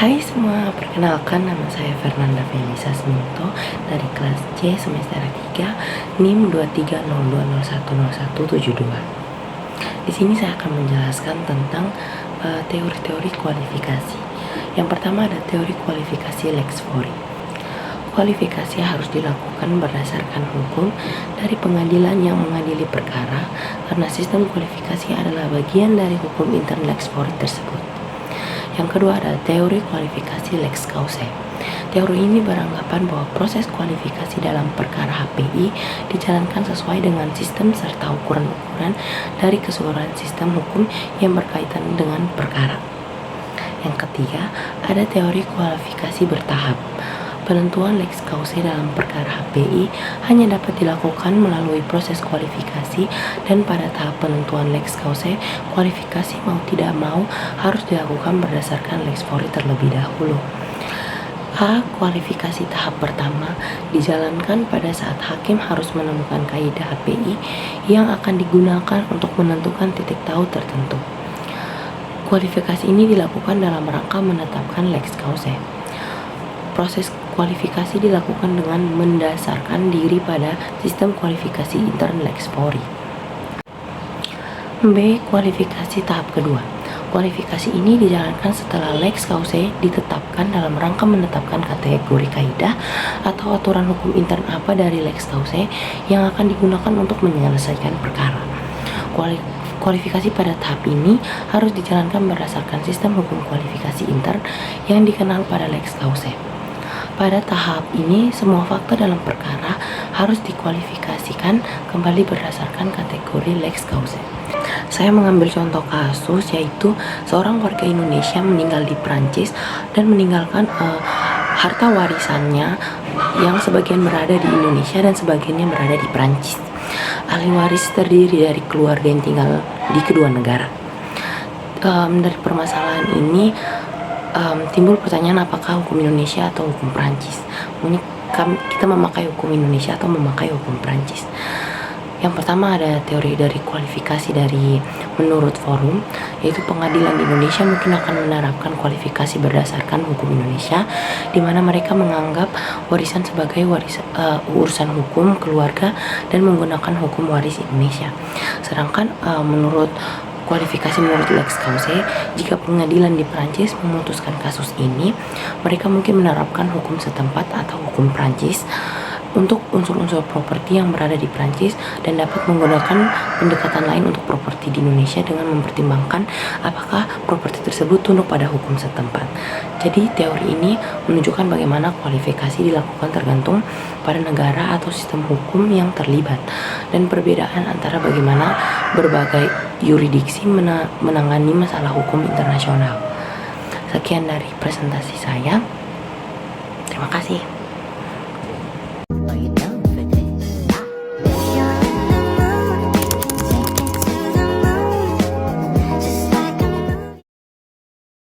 Hai semua, perkenalkan nama saya Fernanda Felisa Sminto dari kelas C semester 3 NIM 2302010172. Di sini saya akan menjelaskan tentang teori-teori kualifikasi. Yang pertama ada teori kualifikasi lex fori. Kualifikasi harus dilakukan berdasarkan hukum dari pengadilan yang mengadili perkara karena sistem kualifikasi adalah bagian dari hukum intern lex fori tersebut. Yang kedua ada teori kualifikasi lex causa. Teori ini beranggapan bahwa proses kualifikasi dalam perkara HPI dijalankan sesuai dengan sistem serta ukuran-ukuran dari keseluruhan sistem hukum yang berkaitan dengan perkara. Yang ketiga ada teori kualifikasi bertahap. Penentuan lex causa dalam perkara HPI hanya dapat dilakukan melalui proses kualifikasi, dan pada tahap penentuan lex causa, kualifikasi mau tidak mau harus dilakukan berdasarkan lex fori terlebih dahulu. A. Kualifikasi tahap pertama dijalankan pada saat hakim harus menemukan kaidah HPI yang akan digunakan untuk menentukan titik tahu tertentu. Kualifikasi ini dilakukan dalam rangka menetapkan lex causa. Proses kualifikasi dilakukan dengan mendasarkan diri pada sistem kualifikasi intern lex fori. B. Kualifikasi tahap kedua. Kualifikasi ini dijalankan setelah lex causa ditetapkan dalam rangka menetapkan kategori kaidah atau aturan hukum intern apa dari lex causa yang akan digunakan untuk menyelesaikan perkara. Kualifikasi pada tahap ini harus dijalankan berdasarkan sistem hukum kualifikasi intern yang dikenal pada lex causa. Pada tahap ini, semua fakta dalam perkara harus dikualifikasikan kembali berdasarkan kategori lex causa. Saya mengambil contoh kasus, yaitu seorang warga Indonesia meninggal di Prancis dan meninggalkan harta warisannya yang sebagian berada di Indonesia dan sebagiannya berada di Prancis. Ahli waris terdiri dari keluarga yang tinggal di kedua negara. Dari permasalahan ini timbul pertanyaan, apakah hukum Indonesia atau hukum Prancis? Kita memakai hukum Indonesia atau memakai hukum Prancis? Yang pertama ada teori dari kualifikasi dari menurut forum, yaitu pengadilan di Indonesia mungkin akan menerapkan kualifikasi berdasarkan hukum Indonesia, di mana mereka menganggap warisan sebagai urusan hukum keluarga dan menggunakan hukum waris Indonesia. Sedangkan menurut kualifikasi menurut lex causa, jika pengadilan di Prancis memutuskan kasus ini, mereka mungkin menerapkan hukum setempat atau hukum Prancis untuk unsur-unsur properti yang berada di Prancis dan dapat menggunakan pendekatan lain untuk properti di Indonesia dengan mempertimbangkan apakah properti tersebut tunduk pada hukum setempat. Jadi teori ini menunjukkan bagaimana kualifikasi dilakukan tergantung pada negara atau sistem hukum yang terlibat dan perbedaan antara bagaimana berbagai yurisdiksi menangani masalah hukum internasional. Sekian dari presentasi saya. Terima kasih.